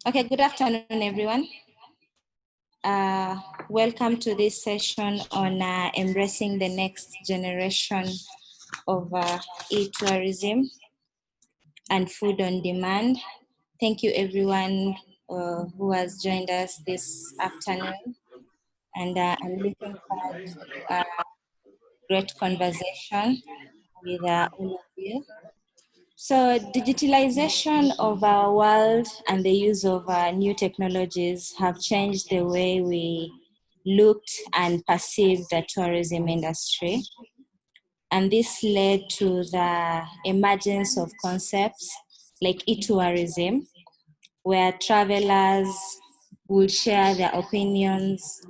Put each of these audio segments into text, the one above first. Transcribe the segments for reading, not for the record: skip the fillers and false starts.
Okay, good afternoon, everyone. Welcome to this session on embracing the next generation of e-tourism and food on demand. Thank you, everyone who has joined us this afternoon. And I'm looking forward to a great conversation with all of you. So digitalization of our world and the use of new technologies have changed the way we looked and perceived the tourism industry. And this led to the emergence of concepts like e-tourism, where travelers will share their opinions,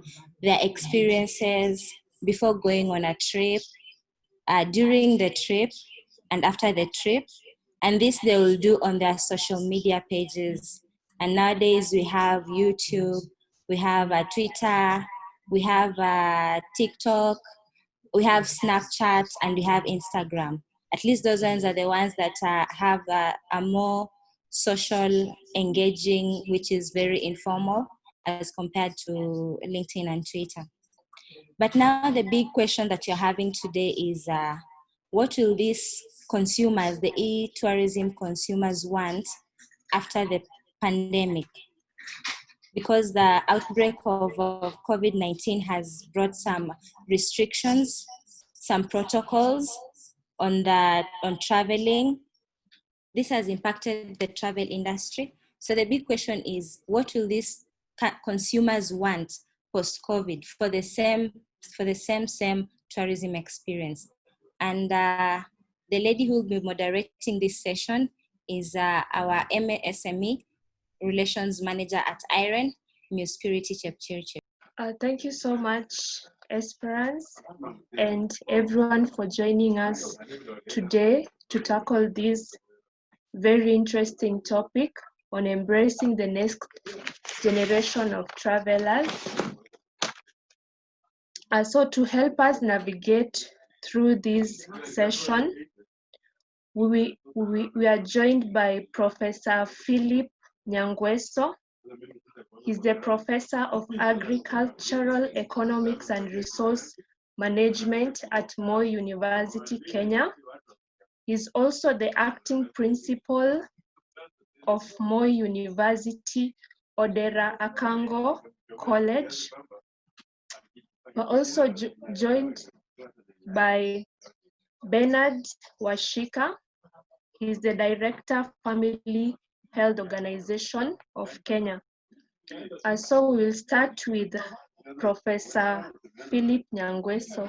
their experiences before going on a trip, during the trip, and after the trip. And this they will do on their social media pages. And nowadays we have YouTube, we have Twitter, we have TikTok, we have Snapchat, and we have Instagram. At least those ones are the ones that have a more social engaging, which is very informal as compared to LinkedIn and Twitter. But now the big question that you're having today is what will these consumers, the e-tourism consumers, want after the pandemic? Because the outbreak of COVID-19 has brought some restrictions, some protocols on traveling. This has impacted the travel industry. So the big question is, what will these consumers want post-COVID for the same tourism experience? And the lady who will be moderating this session is our MSME Relations Manager at IREN, Ms. Purity Chepchirchir. Thank you so much, Esperance, and everyone for joining us today to tackle this very interesting topic on embracing the next generation of travelers. So to help us navigate through this session, we are joined by Professor Philip Nyangweso. He's the Professor of Agricultural Economics and Resource Management at Moi University, Kenya. He's also the acting principal of Moi University Odera Akango College. We're also joined by Bernard Washika. He's the Director, Family Health Organization of Kenya. So we'll start with Professor Philip Nyangweso.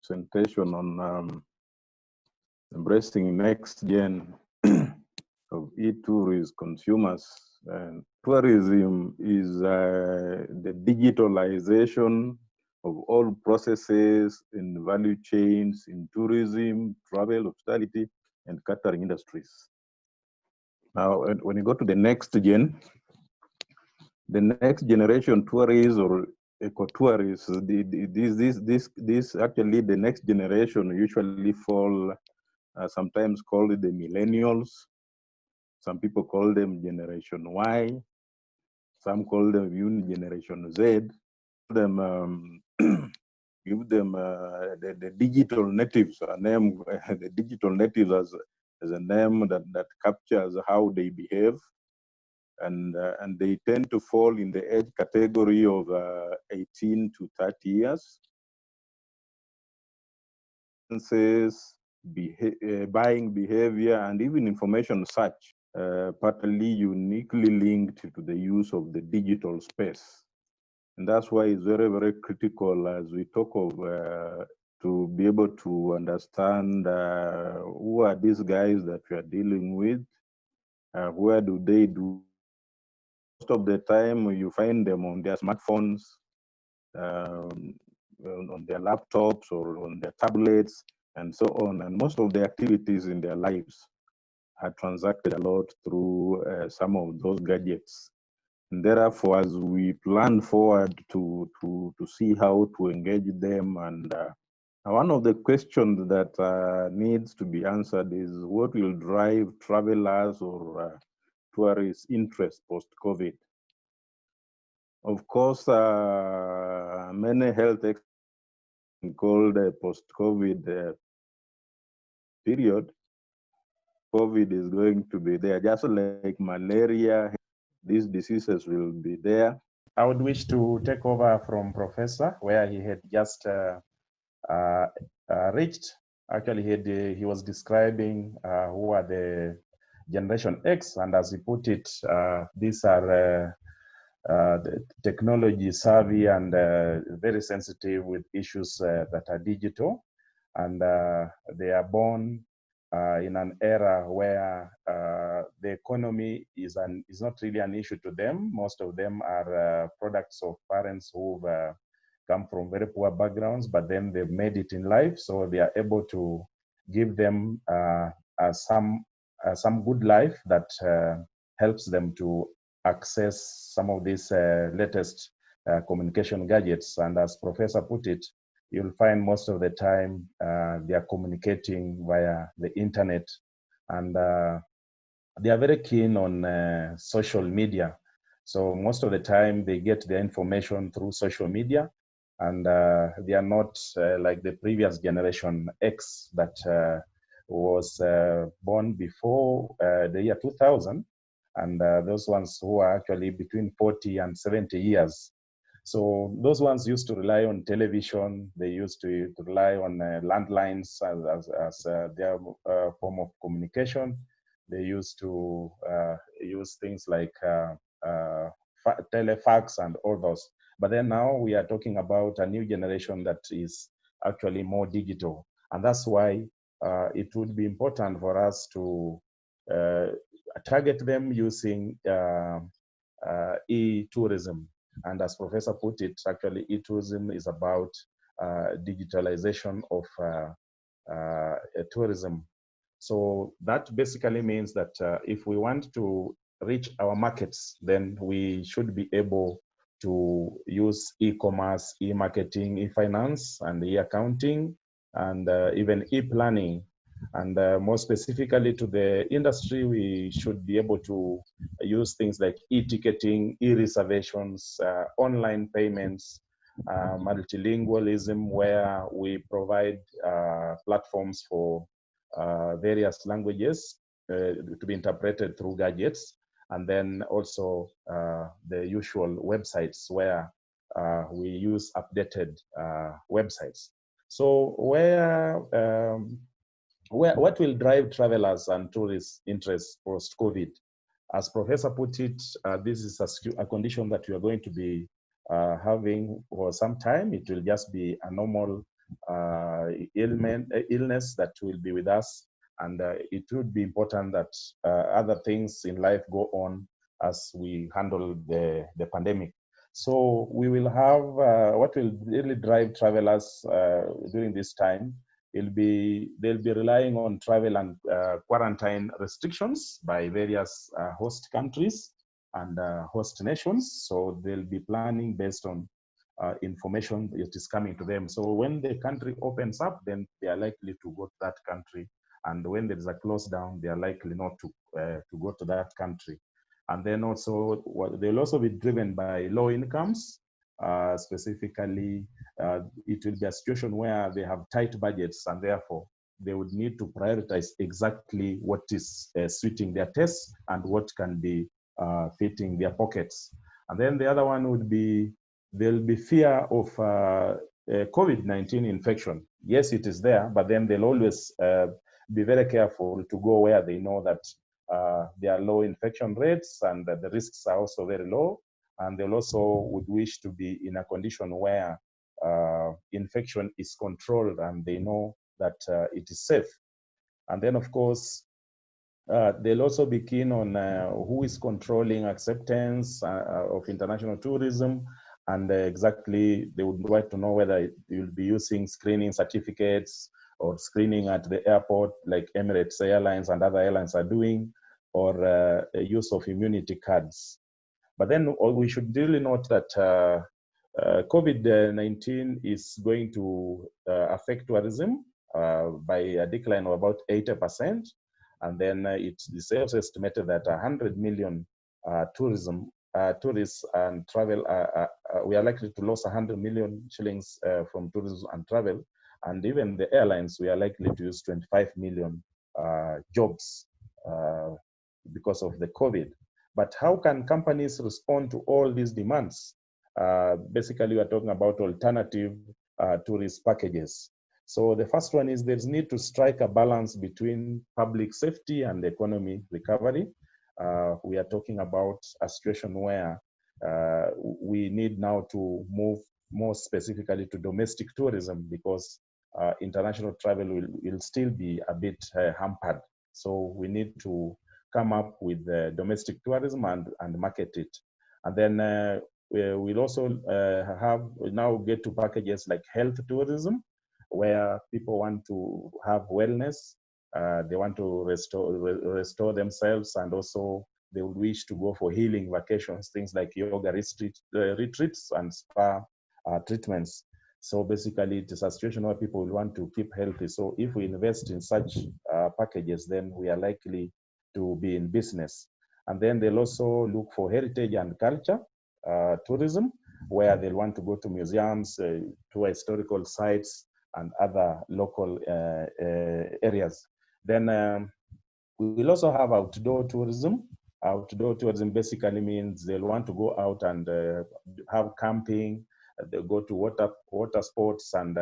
Presentation on embracing next gen of e-tourism consumers. And tourism is the digitalization of all processes in value chains in tourism, travel, hospitality, and catering industries. Now, when you go to the next generation tourists or eco-tourists, this actually the next generation usually fall sometimes called the millennials. Some people call them Generation Y. Some call them even Generation Z. Give them the digital natives, a name, the digital natives as a name that captures how they behave. And they tend to fall in the age category of 18 to 30 years. Buying behavior and even information search, partly uniquely linked to the use of the digital space. And that's why it's very, very critical as we talk of to be able to understand who are these guys that we are dealing with, where do they do. Most of the time you find them on their smartphones, on their laptops or on their tablets and so on. And most of the activities in their lives are transacted a lot through some of those gadgets. And therefore, as we plan forward to see how to engage them, and one of the questions that needs to be answered is what will drive travelers or tourist interest post-COVID. Of course, many health experts called post-COVID period. COVID is going to be there, just like malaria. These diseases will be there. I would wish to take over from Professor, where he had just reached. Actually, he was describing who are the Generation X, and as he put it, these are the technology savvy and very sensitive with issues that are digital, and they are born in an era where the economy is not really an issue to them. Most of them are products of parents who've come from very poor backgrounds, but then they've made it in life, so they are able to give them some good life that helps them to access some of these latest communication gadgets. And as Professor put it, you'll find most of the time they are communicating via the internet, and they are very keen on social media. So most of the time they get their information through social media, and they are not like the previous generation X that was born before the year 2000, and those ones who are actually between 40 and 70 years. So those ones used to rely on television. They used to rely on landlines as their form of communication. They used to use things like telefax and all those. But then now we are talking about a new generation that is actually more digital. And that's why it would be important for us to target them using e-tourism. And as Professor put it, actually e-tourism is about digitalization of tourism. So that basically means that if we want to reach our markets, then we should be able to use e-commerce, e-marketing, e-finance, and e-accounting, and even e-planning. And more specifically to the industry, we should be able to use things like e-ticketing, e-reservations, online payments, multilingualism, where we provide platforms for various languages to be interpreted through gadgets, and then also the usual websites where we use updated websites. So what will drive travelers and tourists' interest post-COVID? As Professor put it, this is a condition that we are going to be having for some time. It will just be a normal illness that will be with us, and it would be important that other things in life go on as we handle the pandemic. So we will have what will really drive travelers during this time. They'll be relying on travel and quarantine restrictions by various host countries and host nations. So they'll be planning based on information that is coming to them. So when the country opens up, then they are likely to go to that country. And when there is a close down, they are likely not to go to that country. And then also, they'll also be driven by low incomes. Specifically, it will be a situation where they have tight budgets, and therefore they would need to prioritize exactly what is suiting their tastes and what can be fitting their pockets. And then the other one would be, there'll be fear of COVID-19 infection. Yes, it is there, but then they'll always be very careful to go where they know that there are low infection rates and that the risks are also very low. And they'll also would wish to be in a condition where infection is controlled and they know that it is safe. And then, of course, they'll also be keen on who is controlling acceptance of international tourism, and exactly they would like to know whether you'll be using screening certificates or screening at the airport like Emirates Airlines and other airlines are doing, or use of immunity cards. But then we should really note that COVID-19 is going to affect tourism by a decline of about 80%. And then it's also estimated that 100 million tourists and travel, we are likely to lose 100 million shillings from tourism and travel. And even the airlines, we are likely to lose 25 million jobs because of the COVID. But how can companies respond to all these demands? Basically, we are talking about alternative tourist packages. So the first one is there's need to strike a balance between public safety and economy recovery. We are talking about a situation where we need now to move more specifically to domestic tourism, because international travel will still be a bit hampered. So we need to come up with domestic tourism and market it. And then we'll also now get to packages like health tourism, where people want to have wellness, they want to restore themselves, and also they would wish to go for healing vacations, things like yoga retreats and spa treatments. So basically, it is a situation where people will want to keep healthy. So if we invest in such packages, then we are likely to be in business. And then they'll also look for heritage and culture tourism, where they'll want to go to museums, to historical sites, and other local areas. Then we will also have outdoor tourism. Outdoor tourism basically means they'll want to go out and have camping, they'll go to water sports, and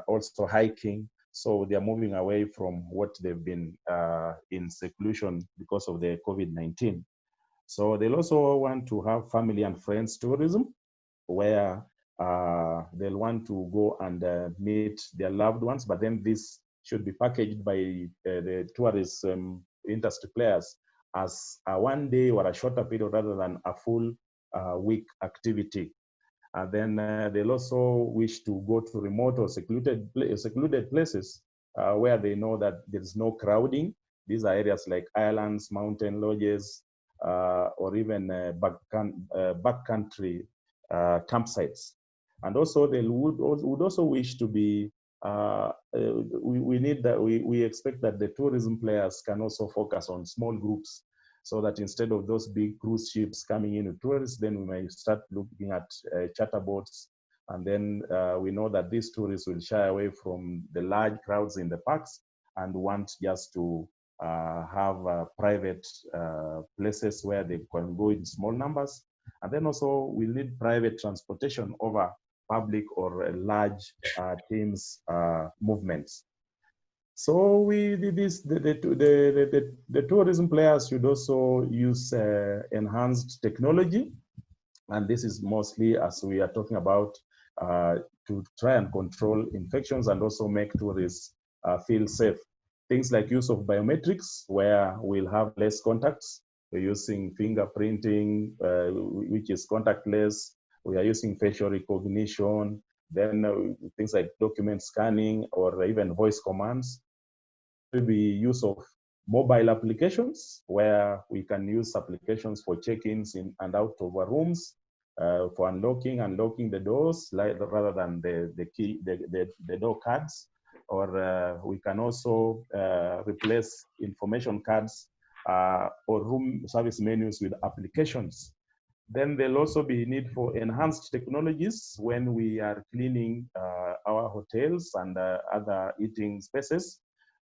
also hiking. So they are moving away from what they've been in seclusion because of the COVID-19. So they'll also want to have family and friends tourism, where they'll want to go and meet their loved ones, but then this should be packaged by the tourism industry players as a 1 day or a shorter period rather than a full week activity. And then they'll also wish to go to remote or secluded places where they know that there's no crowding. These are areas like islands, mountain lodges, or even backcountry campsites. And also they would also wish to be, we expect that the tourism players can also focus on small groups, so that instead of those big cruise ships coming in with tourists, then we may start looking at charter boats. And then we know that these tourists will shy away from the large crowds in the parks and want just to have private places where they can go in small numbers. And then also we need private transportation over public or large teams movements. So we did this. The tourism players should also use enhanced technology, and this is mostly as we are talking about to try and control infections and also make tourists feel safe. Things like use of biometrics, where we'll have less contacts. We're using fingerprinting, which is contactless. We are using facial recognition. Then things like document scanning or even voice commands. Will be use of mobile applications, where we can use applications for check-ins in and out of our rooms, for unlocking the doors, rather than the door cards. Or we can also replace information cards or room service menus with applications. Then there'll also be need for enhanced technologies when we are cleaning our hotels and other eating spaces.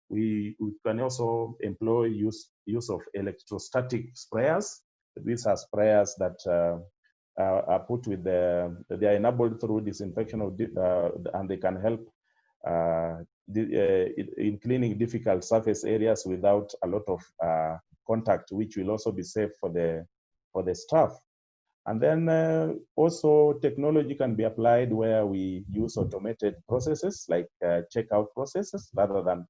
We can also employ use of electrostatic sprayers. These are sprayers that are put with they are enabled through disinfection of and they can help in cleaning difficult surface areas without a lot of contact, which will also be safe for the staff. And then also technology can be applied where we use automated processes like checkout processes, rather than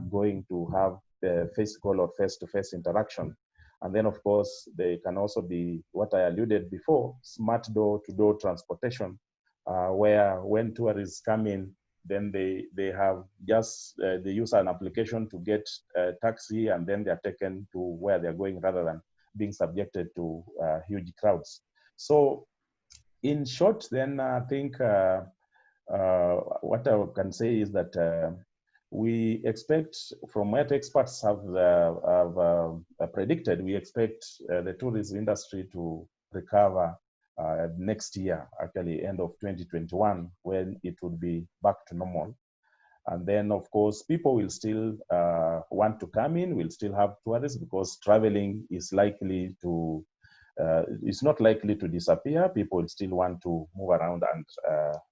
going to have the physical or face-to-face interaction. And then, of course, they can also be what I alluded before, smart door-to-door transportation, where when tourists come in, then they have just, they use an application to get a taxi, and then they're taken to where they're going, rather than being subjected to huge crowds. So in short, then I think what I can say is that We expect, from what experts have predicted, we expect the tourism industry to recover next year, actually end of 2021, when it would be back to normal. And then, of course, people will still want to come in, will still have tourists, because traveling is likely to, it's not likely to disappear. People will still want to move around and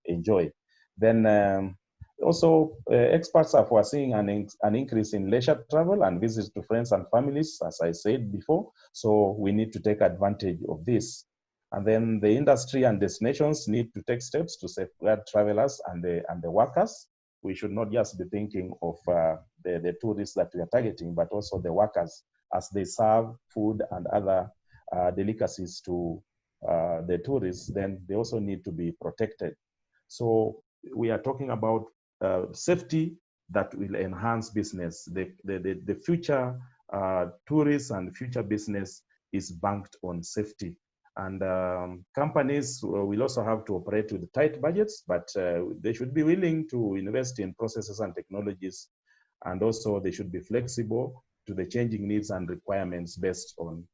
enjoy. Then also, experts are foreseeing an increase in leisure travel and visits to friends and families, as I said before. So we need to take advantage of this. And then the industry and destinations need to take steps to safeguard travelers and the workers. We should not just be thinking of the tourists that we are targeting, but also the workers, as they serve food and other delicacies to the tourists. Then they also need to be protected. So we are talking about safety that will enhance business. The future tourists and future business is banked on safety. And companies will also have to operate with tight budgets, but they should be willing to invest in processes and technologies. And also they should be flexible to the changing needs and requirements based on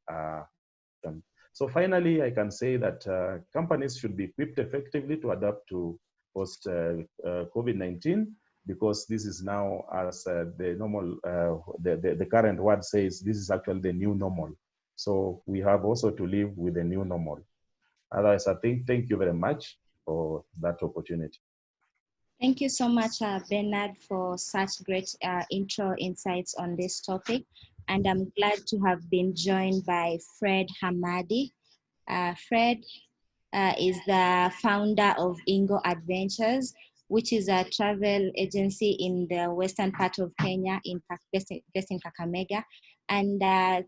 them. So finally, I can say that companies should be equipped effectively to adapt to post COVID-19, because this is now, as the normal, the current word says, this is actually the new normal. So we have also to live with the new normal. Otherwise, I think, thank you very much for that opportunity. Thank you so much, Bernard, for such great intro insights on this topic. And I'm glad to have been joined by Fred Hamadi. Fred is the founder of Ingo Adventures, which is a travel agency in the western part of Kenya, based in Kakamega. And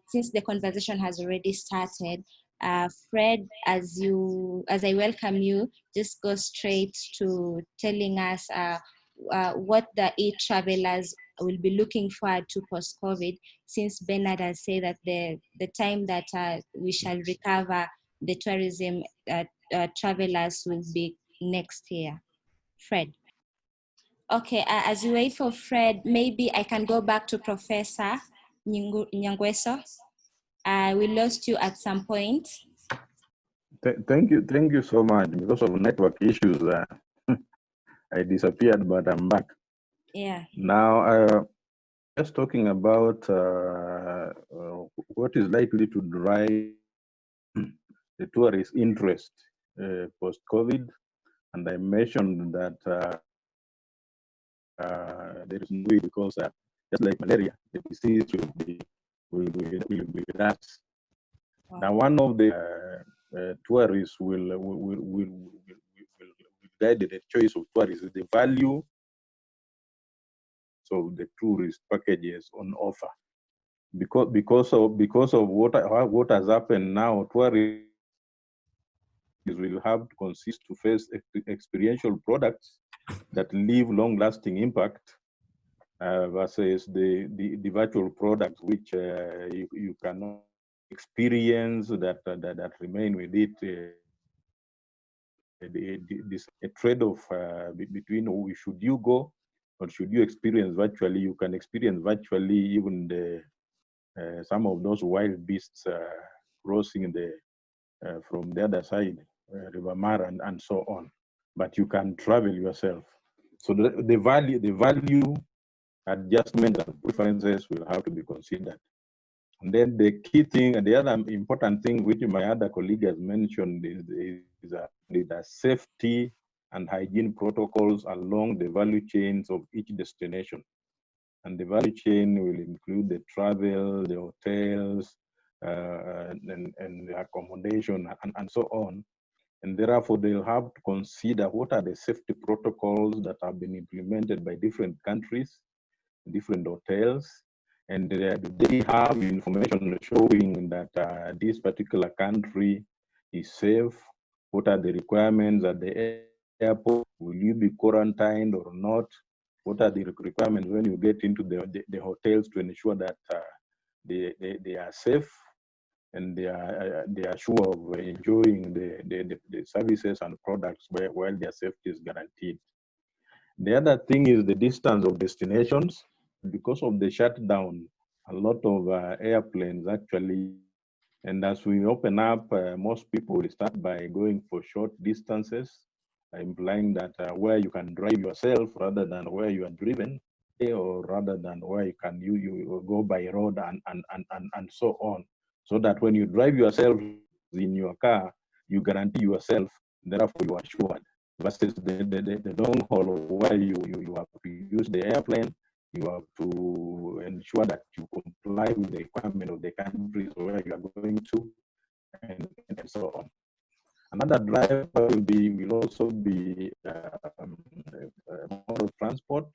since the conversation has already started, Fred, as I welcome you, just go straight to telling us what the e-travelers will be looking forward to post-COVID, since Bernard has said that the time that we shall recover the tourism travelers will be next year. Fred. Okay, as we wait for Fred, maybe I can go back to Professor Nyangweso. We lost you at some point. Thank you so much. Because of network issues, I disappeared, but I'm back. Yeah. Now, just talking about what is likely to drive the tourist interest post-COVID, and I mentioned that there is no way, because just like malaria, the disease will be with us. Wow. Now, one of the tourists will guide the choice of tourists is the value of the tourist packages on offer. Because of what has happened now, tourists will have to consist to face experiential products that leave long-lasting impact versus the virtual products, which you cannot experience that remain with it. This a trade-off between should you go or should you experience virtually. You can experience virtually even some of those wild beasts crossing from the other side, River Mara and so on. But you can travel yourself. So the value adjustment and preferences will have to be considered. And then the key thing, and the other important thing, which my other colleague has mentioned, is the safety and hygiene protocols along the value chains of each destination. And the value chain will include the travel, the hotels, and the accommodation, and so on. And therefore, they'll have to consider what are the safety protocols that have been implemented by different countries, different hotels, and they have information showing that this particular country is safe. What are the requirements at the airport? Will you be quarantined or not? What are the requirements when you get into the hotels to ensure that they are safe and they are sure of enjoying the services and products while their safety is guaranteed? The other thing is the distance of destinations. Because of the shutdown, a lot of airplanes actually, and as we open up, most people will start by going for short distances, implying that where you can drive yourself rather than where you are driven, or rather than where you go by road and so on. So that when you drive yourself in your car, you guarantee yourself, therefore you are assured, versus the long haul where you have to use the airplane, you have to ensure that you comply with the requirement of the countries where you are going to, and so on. Another driver will also be mode of transport.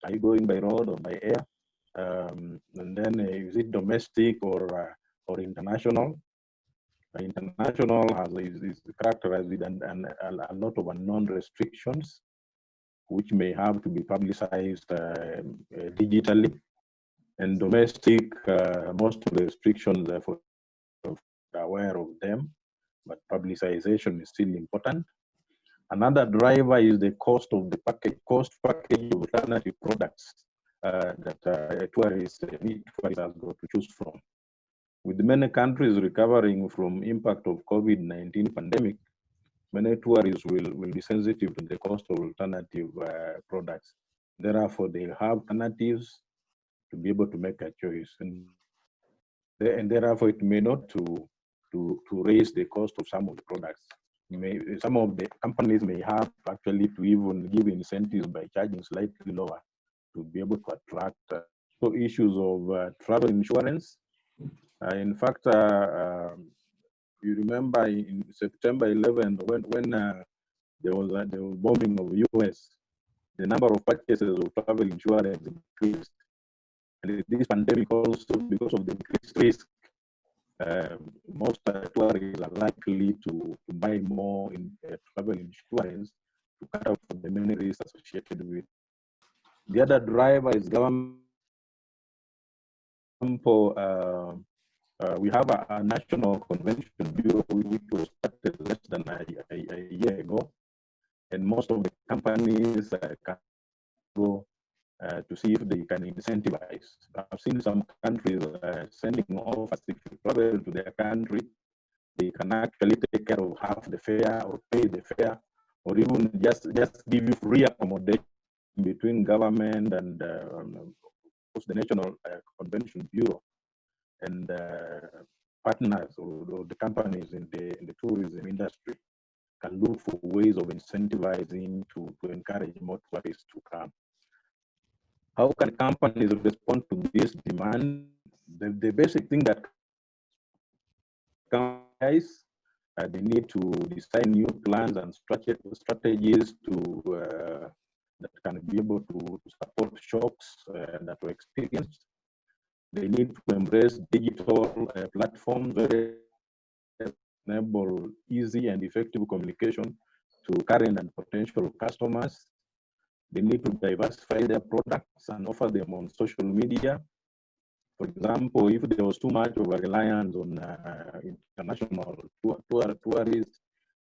Are you going by road or by air? And then is it domestic or international? International is characterized with a lot of unknown restrictions, which may have to be publicized digitally. And domestic, most of the restrictions are aware of them, but publicization is still important. Another driver is the cost of the cost package of alternative products that tourists have got to choose from. With many countries recovering from impact of COVID-19 pandemic, many tourists will be sensitive to the cost of alternative products. Therefore, they have alternatives to be able to make a choice, and therefore it may not to raise the cost of some of the products. Some of the companies may have actually to even give incentives by charging slightly lower to be able to attract. So issues of travel insurance. In fact, you remember in September 11th when there was the bombing of US, the number of purchases of travel insurance increased. And this pandemic also, because of the increased risk, most tourists are likely to buy more in travel insurance to cut off the many risks associated with. The other driver is government. We have a national convention bureau which was started less than a year ago, and most of the companies can go to see if they can incentivize. I've seen some countries sending offers. If you travel to their country, they can actually take care of half the fare or pay the fare, or even just give you free accommodation between government and the National Convention Bureau and partners or the companies in the tourism industry can look for ways of incentivizing to encourage more tourists to come. How can companies respond to this demand? The basic thing that companies they need to design new plans and strategies that can be able to support shocks that were experienced. They need to embrace digital platforms that enable easy and effective communication to current and potential customers. They need to diversify their products and offer them on social media. For example, if there was too much of a reliance on international tourists,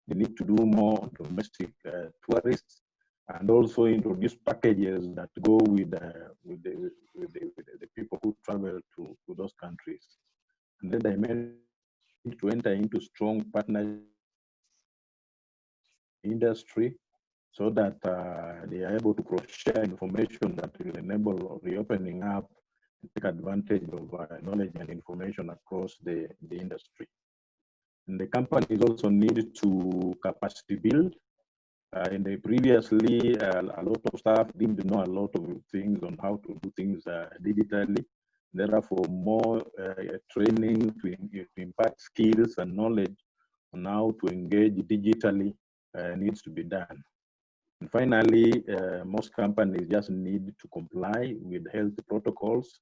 they need to do more on domestic tourists, and also introduce packages that go with the people who travel to those countries. And then they need to enter into strong partnership industry so that they are able to cross-share information that will enable reopening up and take advantage of knowledge and information across the industry. And the companies also need to capacity build. In the previously, a lot of staff didn't know a lot of things on how to do things digitally. Therefore, more training to impart skills and knowledge on how to engage digitally needs to be done. And finally, most companies just need to comply with health protocols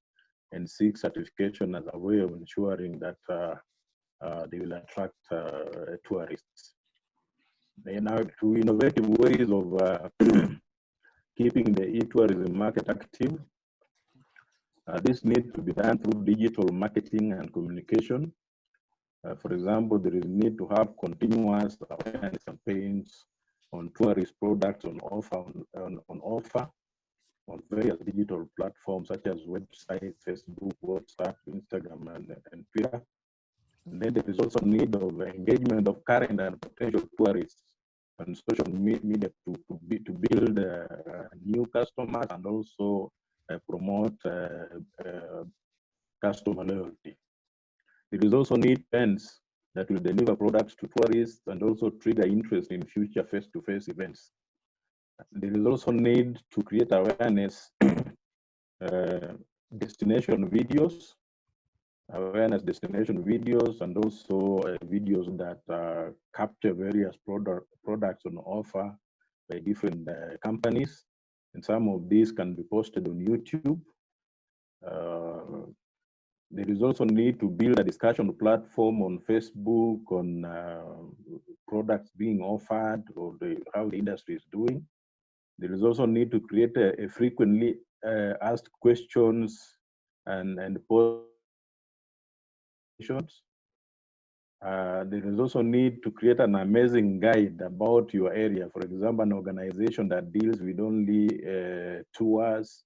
and seek certification as a way of ensuring that they will attract tourists. Now, to innovative ways of keeping the e-tourism market active. This needs to be done through digital marketing and communication. For example, there is need to have continuous awareness campaigns on tourist products on various digital platforms such as websites, Facebook, WhatsApp, Instagram, and Twitter. And then there is also need of engagement of current and potential tourists on social media to build new customers and also promote customer loyalty. There is also need events that will deliver products to tourists and also trigger interest in future face-to-face events. There is also need to create awareness, destination videos, and also videos that capture various products on offer by different companies. And some of these can be posted on YouTube. There is also need to build a discussion platform on Facebook on products being offered or how the industry is doing. There is also need to create a frequently asked questions and post. There is also need to create an amazing guide about your area. For example, an organization that deals with only tours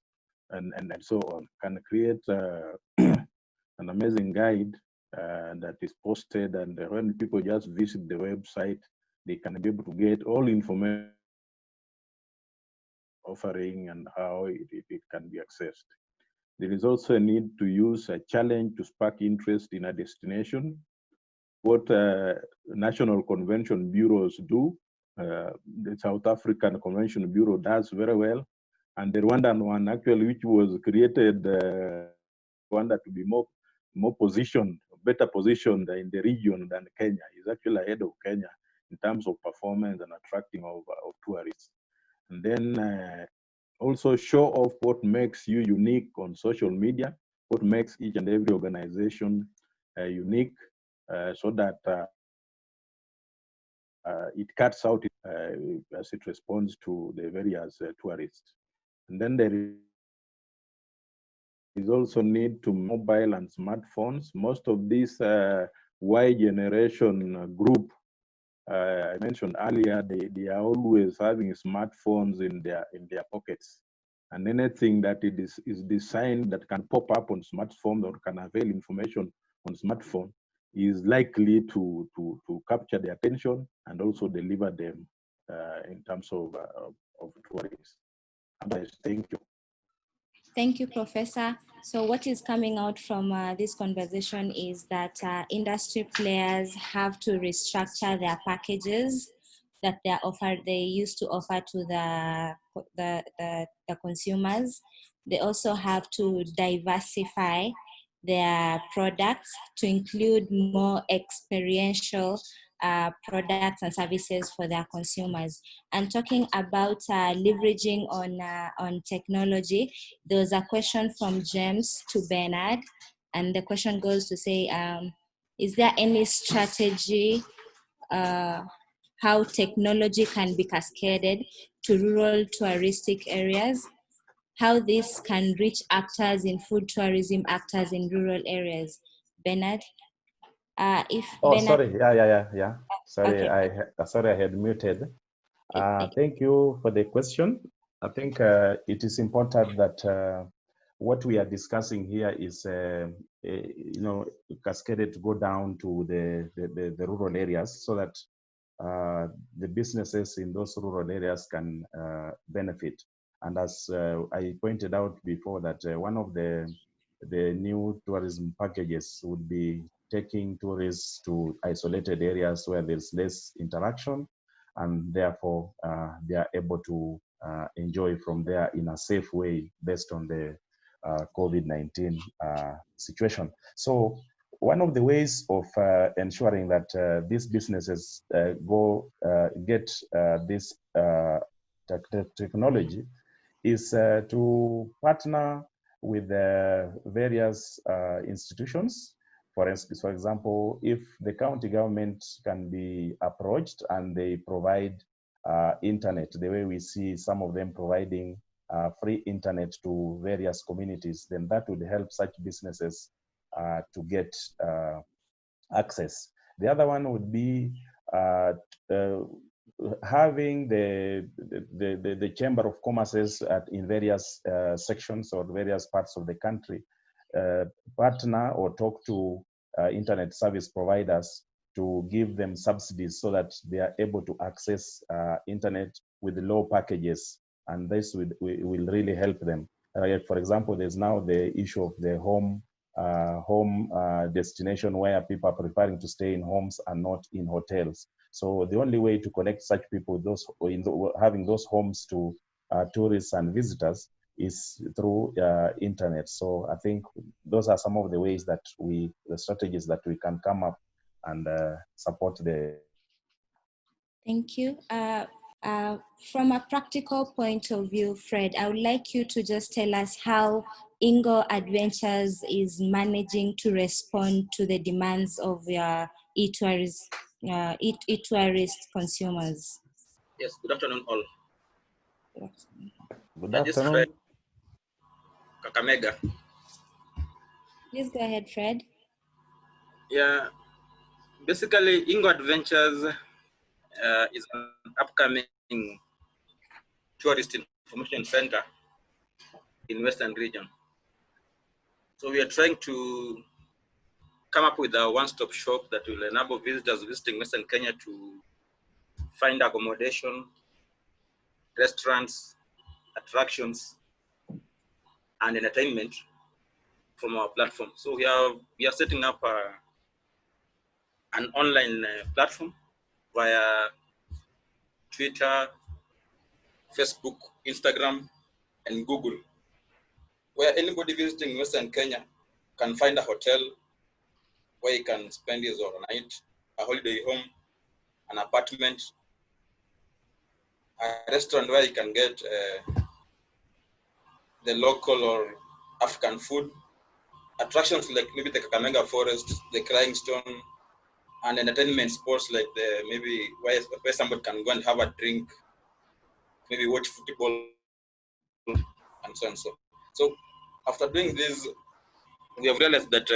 and so on can create an amazing guide that is posted, and when people just visit the website, they can be able to get all information offering and how it can be accessed. There is also a need to use a challenge to spark interest in a destination. What national convention bureaus do, the South African Convention Bureau does very well, and the Rwandan one actually, which was created, Rwanda to be more positioned, better positioned in the region than Kenya, is actually ahead of Kenya in terms of performance and attracting of tourists. And then also show off what makes you unique on social media, what makes each and every organization unique, so that it cuts out as it responds to the various tourists. And then there is also need to mobile and smartphones. Most of this Y generation group I mentioned earlier, they are always having smartphones in their pockets, and anything that it is designed that can pop up on smartphone or can avail information on smartphone is likely to capture their attention and also deliver them in terms of tourists. Otherwise, thank you. Thank you, Professor. So what is coming out from this conversation is that industry players have to restructure their packages that they used to offer to the consumers. They also have to diversify their products to include more experiential products and services for their consumers. And talking about leveraging on technology, there was a question from James to Bernard, and the question goes to say, is there any strategy how technology can be cascaded to rural touristic areas? How this can reach actors in food tourism, actors in rural areas? Bernard? If Oh, Bernard, sorry. Yeah. Sorry, okay. sorry, I had muted. Thank you for the question. I think it is important that what we are discussing here is, cascaded to go down to the rural areas so that the businesses in those rural areas can benefit. And as I pointed out before, that one of the new tourism packages would be taking tourists to isolated areas where there's less interaction, and therefore they are able to enjoy from there in a safe way based on the COVID-19 situation. So one of the ways of ensuring that these businesses get this technology is to partner with various institutions. For instance, for example, if the county government can be approached and they provide internet, the way we see some of them providing free internet to various communities, then that would help such businesses to get access. The other one would be having the Chamber of Commerces in various sections or various parts of the country partner or talk to internet service providers to give them subsidies so that they are able to access internet with low packages, and this will really help them. For example, there's now the issue of the home destination where people are preferring to stay in homes and not in hotels. So the only way to connect such people, having those homes to tourists and visitors, is through internet. So I think those are some of the ways that the strategies that we can come up and support the. Thank you. From a practical point of view, Fred, I would like you to just tell us how Ingo Adventures is managing to respond to the demands of your e-tourist consumers. Yes, good afternoon all. Good afternoon. Kakamega. Please go ahead, Fred. Yeah, basically Ingo Adventures is an upcoming tourist information center in Western region. So we are trying to come up with a one-stop shop that will enable visitors visiting Western Kenya to find accommodation, restaurants, attractions, and entertainment from our platform. So we are setting up an online platform via Twitter, Facebook, Instagram, and Google, where anybody visiting Western Kenya can find a hotel where he can spend his or night, a holiday home, an apartment, a restaurant where he can get the local or African food, attractions like maybe the Kakamega Forest, the Crying Stone, and entertainment sports like maybe where somebody can go and have a drink, maybe watch football, and so on. So after doing this, we have realized that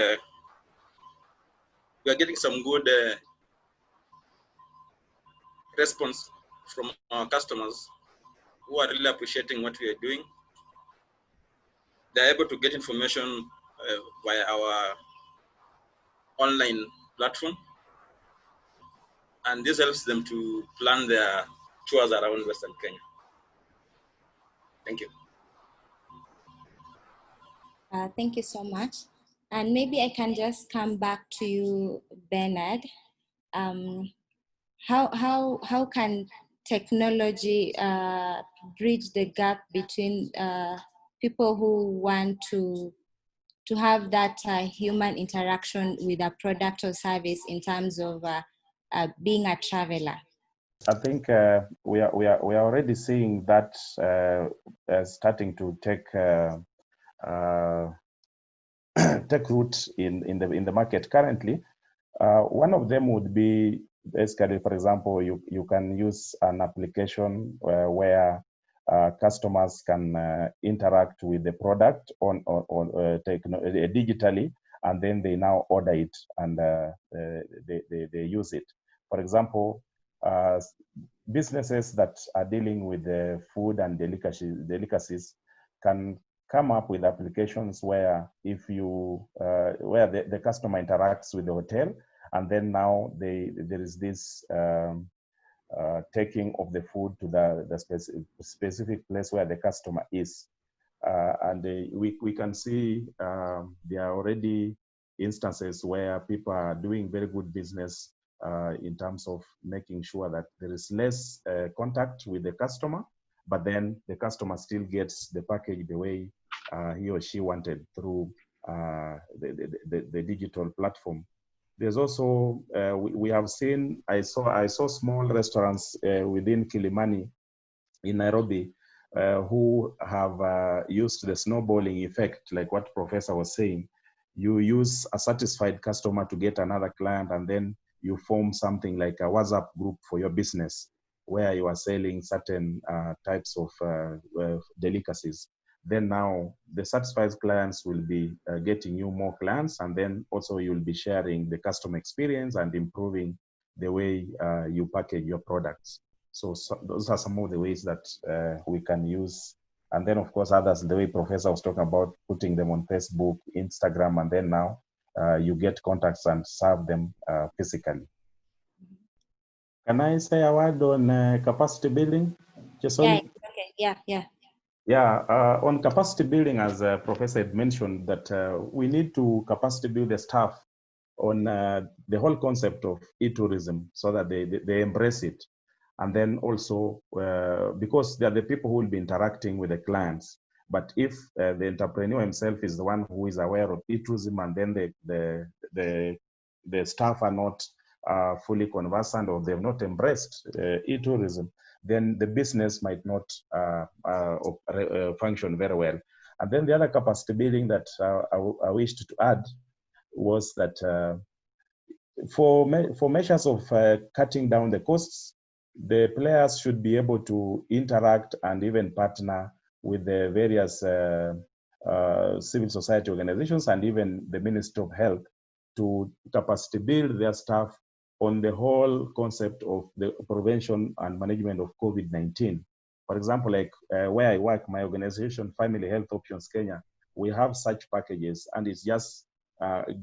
we are getting some good response from our customers who are really appreciating what we are doing. They're able to get information via our online platform, and this helps them to plan their tours around Western Kenya. Thank you. Thank you so much. And maybe I can just come back to you, Bernard. How can technology bridge the gap between people who want to have that human interaction with a product or service in terms of being a traveler? I think we are already seeing that starting to take take root in the market currently. One of them would be basically, for example, you can use an application where customers can interact with the product digitally, and then they now order it and they use it. For example, businesses that are dealing with the food and delicacies can come up with applications where if you where the customer interacts with the hotel, and then now there is this taking of the food to the specific place where the customer is. And we can see there are already instances where people are doing very good business in terms of making sure that there is less contact with the customer, but then the customer still gets the package the way he or she wanted through the digital platform. There's also we have seen, I saw small restaurants within Kilimani in Nairobi who have used the snowballing effect, like what Professor was saying. You use a satisfied customer to get another client, and then you form something like a WhatsApp group for your business where you are selling certain types of delicacies. Then now the satisfied clients will be getting you more clients, and then also you'll be sharing the customer experience and improving the way you package your products. So those are some of the ways that we can use. And then, of course, others, the way Professor was talking about putting them on Facebook, Instagram, and then now you get contacts and serve them physically. Can I say a word on capacity building? Yeah, okay, yeah. Yeah, on capacity building, as Professor had mentioned, that we need to capacity build the staff on the whole concept of e-tourism so that they embrace it. And then also, because they're the people who will be interacting with the clients, but if the entrepreneur himself is the one who is aware of e-tourism and then the staff are not fully conversant or they've not embraced e-tourism, then the business might not function very well. And then the other capacity building that I wished to add was that for measures of cutting down the costs, the players should be able to interact and even partner with the various civil society organizations and even the Ministry of Health to capacity build their staff on the whole concept of the prevention and management of COVID-19. For example, like where I work, my organization, Family Health Options Kenya, we have such packages, and it's just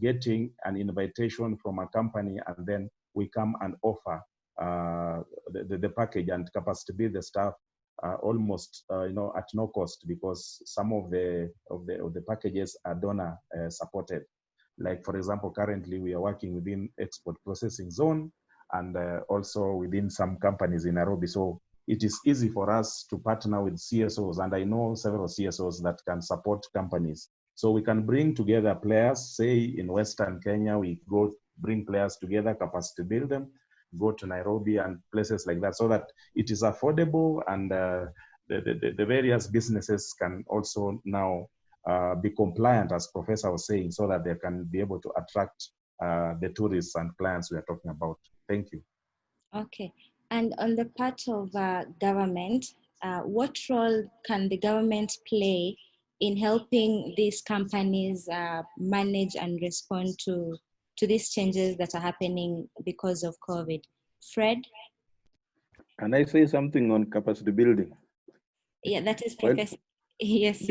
getting an invitation from a company, and then we come and offer the package and capacity build the staff almost at no cost, because some of the packages are donor supported. Like, for example, currently we are working within export processing zone and also within some companies in Nairobi. So it is easy for us to partner with CSOs, and I know several CSOs that can support companies. So we can bring together players, say in Western Kenya, we go bring players together, capacity build them, go to Nairobi and places like that, so that it is affordable, and the various businesses can also now be compliant, as Professor was saying, so that they can be able to attract the tourists and clients we are talking about. Thank you. Okay, and on the part of government, what role can the government play in helping these companies manage and respond to these changes that are happening because of COVID? Fred? Can I say something on capacity building? Yeah, that is Professor. Yes,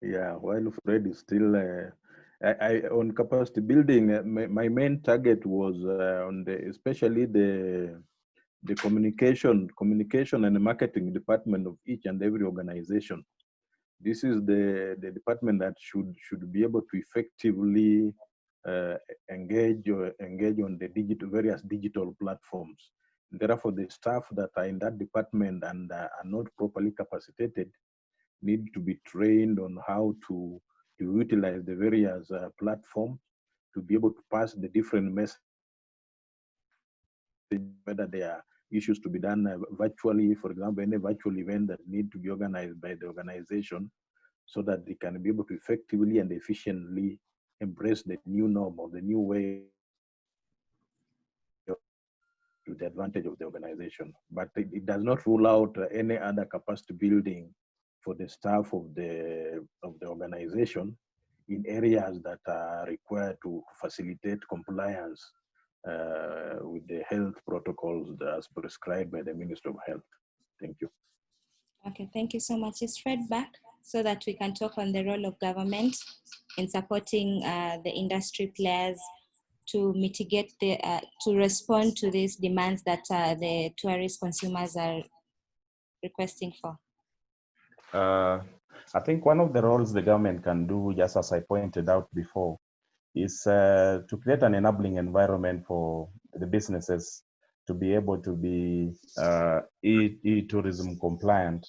yeah, while Fred is still, on capacity building, my main target was on especially the communication and the marketing department of each and every organization. This is the department that should be able to effectively engage on the various digital platforms. Therefore, the staff that are in that department and are not properly capacitated need to be trained on how to utilize the various platforms to be able to pass the different messages, whether they are issues to be done virtually, for example, any virtual event that need to be organized by the organization, so that they can be able to effectively and efficiently embrace the new norm or the new way to the advantage of the organization. But it does not rule out any other capacity building for the staff of the organization in areas that are required to facilitate compliance with the health protocols as prescribed by the Ministry of Health. Thank you. Okay, thank you so much. Is Fred back so that we can talk on the role of government in supporting the industry players to mitigate to respond to these demands that the tourist consumers are requesting for? I think one of the roles the government can do, just as I pointed out before, is to create an enabling environment for the businesses to be able to be e-tourism compliant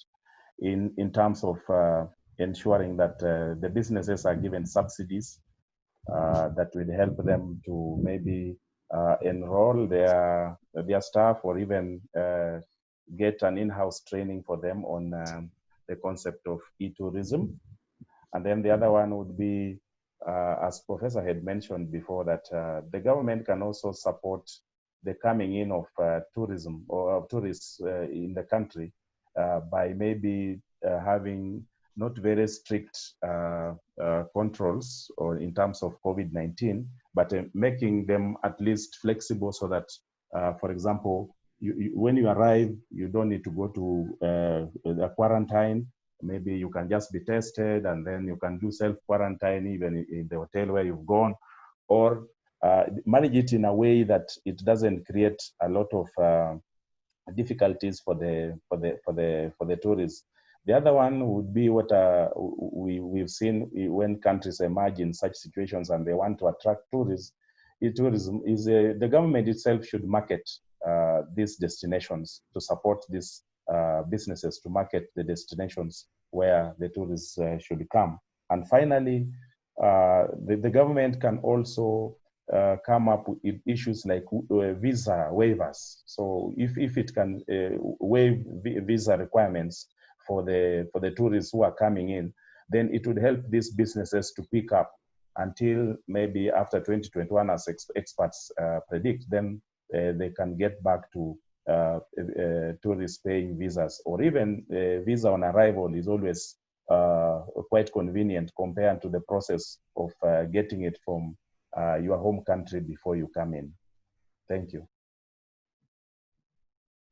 in terms of ensuring that the businesses are given subsidies that will help them to maybe enroll their staff, or even get an in-house training for them on the concept of e-tourism. And then the other one would be, as Professor had mentioned before, that the government can also support the coming in of tourism or tourists in the country by maybe having not very strict controls or in terms of COVID-19, but making them at least flexible, so that, for example, when you arrive, you don't need to go to a quarantine. Maybe you can just be tested, and then you can do self-quarantine even in the hotel where you've gone, or manage it in a way that it doesn't create a lot of difficulties for the tourists. The other one would be what we've seen when countries emerge in such situations and they want to attract tourists. E-tourism is the government itself should market these destinations to support these businesses to market the destinations where the tourists should come. And finally, the government can also come up with issues like visa waivers. So if it can waive visa requirements for the tourists who are coming in, then it would help these businesses to pick up until maybe after 2021, as experts predict. Then they can get back to tourists paying visas, or even visa on arrival is always quite convenient compared to the process of getting it from your home country before you come in. Thank you.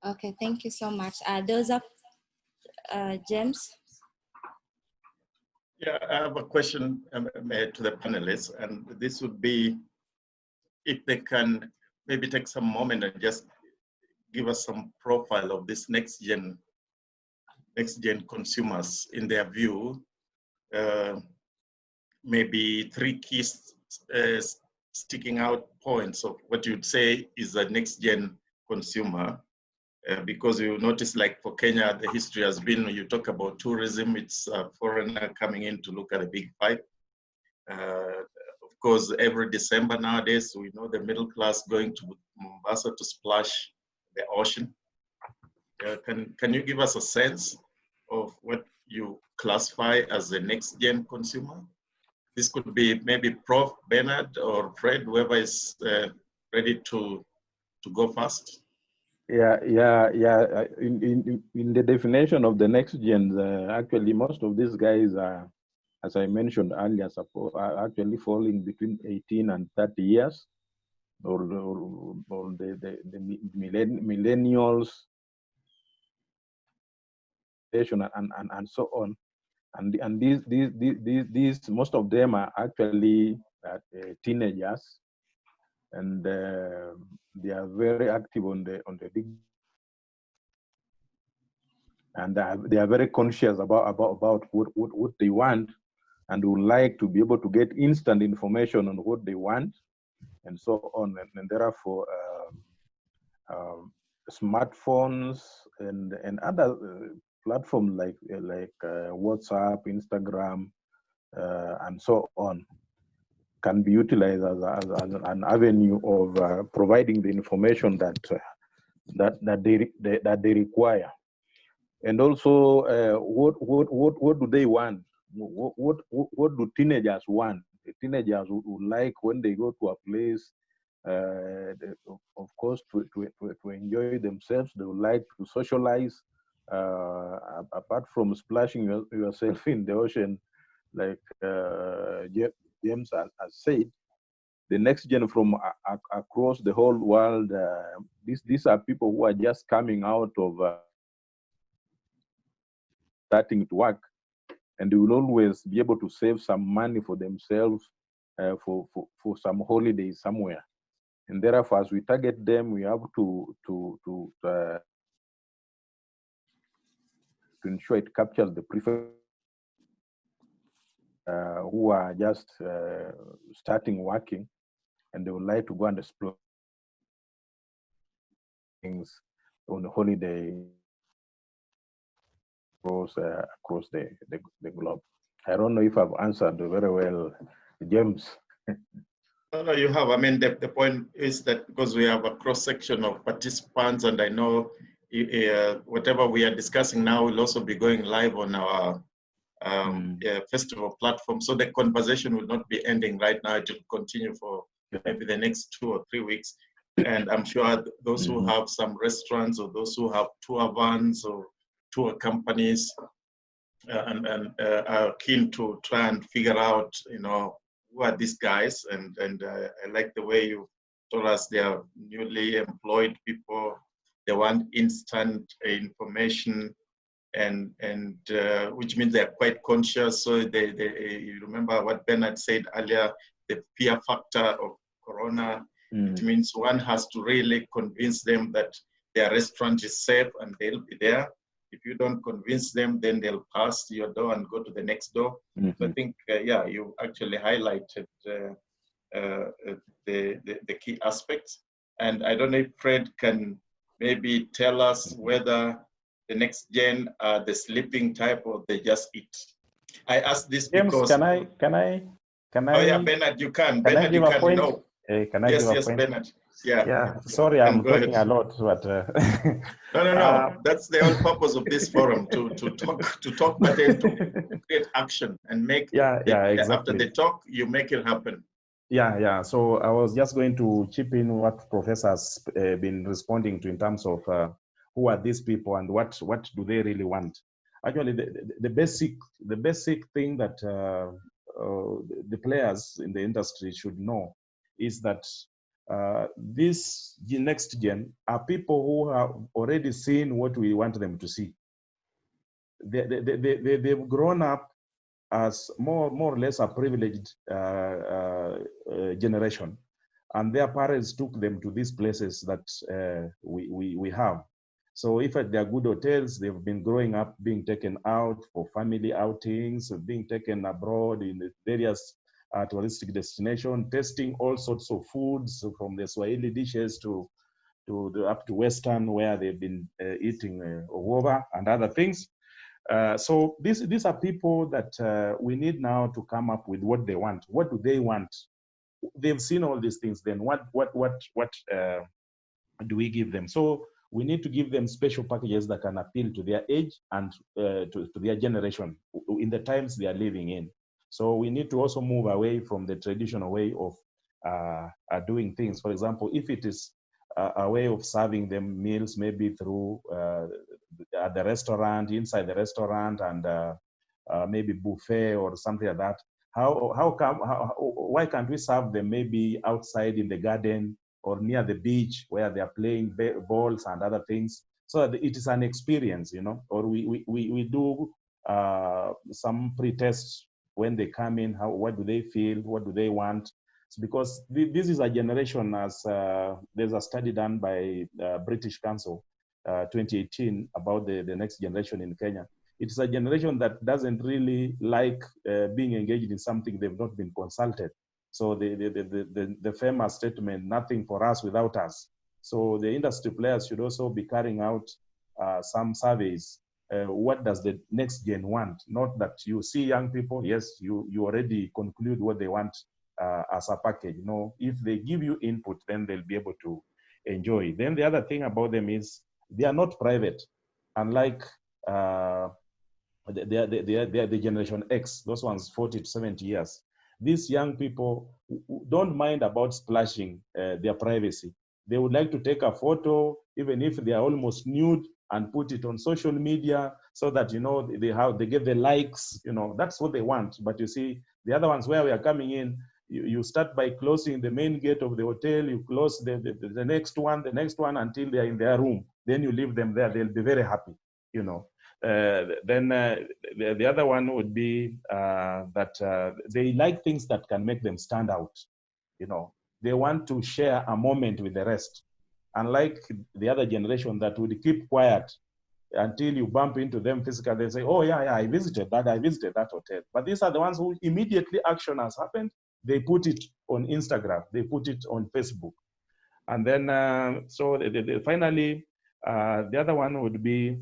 Okay, thank you so much. Those up, James? Yeah, I have a question to the panelists, and this would be if they can maybe take some moment and just give us some profile of this next gen consumers in their view. Maybe three key sticking out points of what you'd say is a next gen consumer. Because you notice, like for Kenya, the history has been, when you talk about tourism, it's a foreigner coming in to look at a big fight. Of course, every December nowadays, we know the middle class going to Mombasa to splash the ocean. Can you give us a sense of what you classify as the next gen consumer? This could be maybe Prof. Bernard or Fred, whoever is ready to go first. Yeah. In the definition of the next gen, actually, most of these guys are, as I mentioned earlier, are actually falling between 18 and 30 years, or the millennials, and so on. And these most of them are actually teenagers, and they are very active on the and they are very conscious about what they want, and would like to be able to get instant information on what they want, and so on. And therefore, smartphones and other platforms like WhatsApp, Instagram, and so on can be utilized as an avenue of providing the information that they require. And also, what do they want? What do teenagers want? The teenagers would like, when they go to a place, of course, to enjoy themselves. They would like to socialize. Apart from splashing yourself in the ocean, like James has said, the next gen from across the whole world, these are people who are just coming out of starting to work, and they will always be able to save some money for themselves for some holidays somewhere. And therefore, as we target them, we have to ensure it captures the preferred who are just starting working, and they would like to go and explore things on a holiday across the globe. I don't know if I've answered very well, James. No, you have. I mean, the point is that because we have a cross-section of participants, and I know whatever we are discussing now will also be going live on our festival platform. So the conversation will not be ending right now. It will continue for maybe the next 2 or 3 weeks. And I'm sure those who have some restaurants, or those who have tour vans or tour companies and are keen to try and figure out, who are these guys? And I like the way you told us they are newly employed people They want instant information, and which means they're quite conscious. So you remember what Bernard said earlier, the fear factor of Corona. It means one has to really convince them that their restaurant is safe and they'll be there. If you don't convince them, then they'll pass your door and go to the next door. So I think, yeah, you actually highlighted the key aspects. And I don't know if Fred can maybe tell us whether the next gen are the sleeping type or they just eat. I ask this James, because can I? Oh yeah, Bernard, you can. Can Bernard, I give you a can. point? You know. Can I give a point? Bernard. Yeah. Yeah. Sorry, I'm go talking ahead. a lot, but no. That's the whole purpose of this forum, to talk, but then to create action and make. Exactly. After the talk, you make it happen. Yeah. So I was just going to chip in what Professor's been responding to in terms of who are these people and what do they really want. Actually, the basic thing that the players in the industry should know is that this next gen are people who have already seen what we want them to see. They've grown up as more or less a privileged generation, and their parents took them to these places that we have. So if they are good hotels, they've been growing up being taken out for family outings, being taken abroad in the various touristic destinations, tasting all sorts of foods from the Swahili dishes to up to Western, where they've been eating owoba and other things. So these are people that we need now to come up with what they want. What do they want? They've seen all these things. Then what do we give them? So we need to give them special packages that can appeal to their age and to their generation in the times they are living in. So we need to also move away from the traditional way of doing things. For example, if it is a way of serving them meals, maybe through at the restaurant, inside the restaurant, and maybe buffet or something like that. Why can't we serve them maybe outside in the garden or near the beach where they are playing balls and other things, so that it is an experience, you know? Or we do some pre-tests when they come in. What do they feel? What do they want? Because this is a generation, as there's a study done by British Council 2018 about the next generation in Kenya. It's a generation that doesn't really like being engaged in something they've not been consulted. So the famous statement, nothing for us without us. So the industry players should also be carrying out some surveys. What does the next gen want? Not that you see young people, yes, you already conclude what they want as a package. No, if they give you input, then they'll be able to enjoy. Then the other thing about them is they are not private, unlike the generation X, those ones 40 to 70 years. These young people don't mind about splashing their privacy. They would like to take a photo, even if they are almost nude, and put it on social media so that, you know, they get the likes, you know, that's what they want. But you see, the other ones where we are coming in, you start by closing the main gate of the hotel, you close the next one until they're in their room. Then you leave them there, they'll be very happy, you know. Then the other one would be that they like things that can make them stand out. You know, they want to share a moment with the rest. Unlike the other generation that would keep quiet until you bump into them physically, they say, oh yeah, I visited that hotel. But these are the ones who immediately action has happened, they put it on Instagram, they put it on Facebook. And then, finally, the other one would be,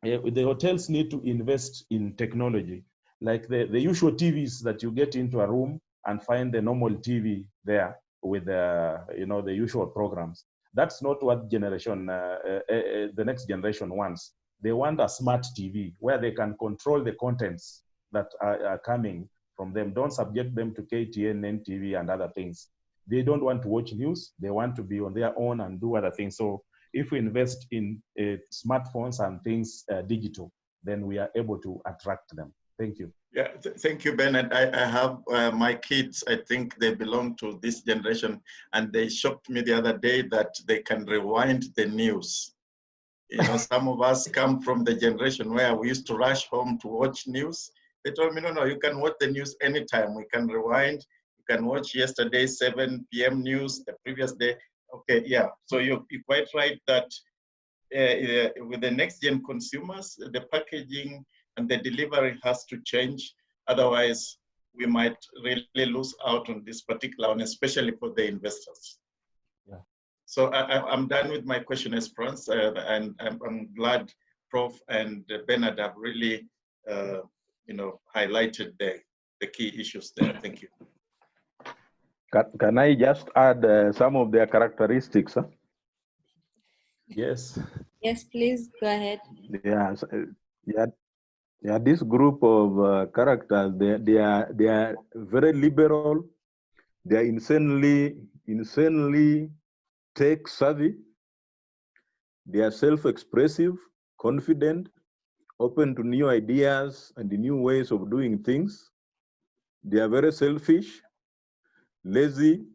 the hotels need to invest in technology, like the usual TVs that you get into a room and find the normal TV there with the usual programs. That's not what the next generation wants. They want a smart TV where they can control the contents that are coming from them. Don't subject them to KTN, NTV, and other things. They don't want to watch news. They want to be on their own and do other things. So if we invest in smartphones and things digital, then we are able to attract them. Thank you. Yeah, thank you, Bernard. I have my kids, I think they belong to this generation, and they shocked me the other day that they can rewind the news. You know, some of us come from the generation where we used to rush home to watch news. They told me, no, you can watch the news anytime. We can rewind. You can watch yesterday's 7 p.m. news, the previous day. Okay, yeah. So you're quite right that with the next gen consumers, the packaging and the delivery has to change. Otherwise, we might really lose out on this particular one, especially for the investors. Yeah. So I'm done with my question, Esperance, and I'm glad Prof and Bernard have really, highlighted the key issues there. Thank you. Can I just add some of their characteristics? Huh? Yes. Yes, please go ahead. Yeah, yeah. This group of characters, they are very liberal. They are insanely tech savvy. They are self-expressive, confident, open to new ideas and the new ways of doing things. They are very selfish, lazy,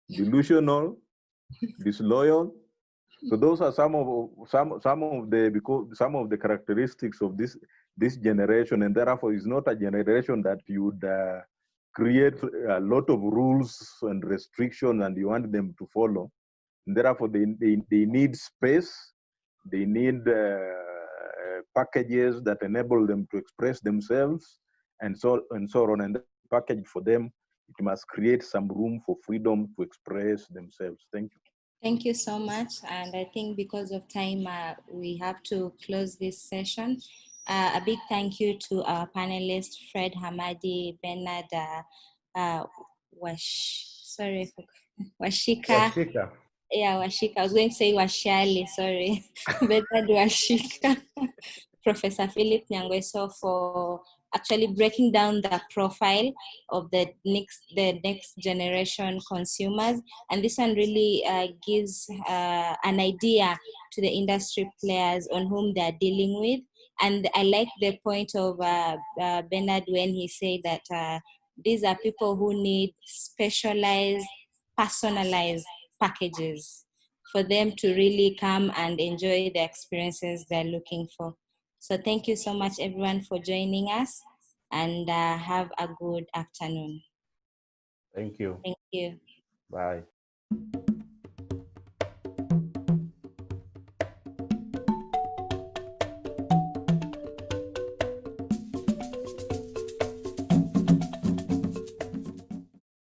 delusional, disloyal. So those are some of the characteristics of this generation, and therefore it's not a generation that you would create a lot of rules and restrictions and you want them to follow. And therefore they need space, they need packages that enable them to express themselves, and so on. And the package for them, it must create some room for freedom to express themselves. Thank you. Thank you so much. And I think because of time, we have to close this session. A big thank you to our panelists, Fred, Hamadi, Bernard, Washika. Washika. Yeah, Washika. I was going to say Washali, sorry. Bernard Washika. Professor Philip Nyangweso for actually breaking down the profile of the next generation consumers, and this one really gives an idea to the industry players on whom they're dealing with. And I like the point of Bernard when he said that these are people who need specialized, personalized packages for them to really come and enjoy the experiences they're looking for. So thank you so much, everyone, for joining us, and have a good afternoon. Thank you. Thank you. Bye.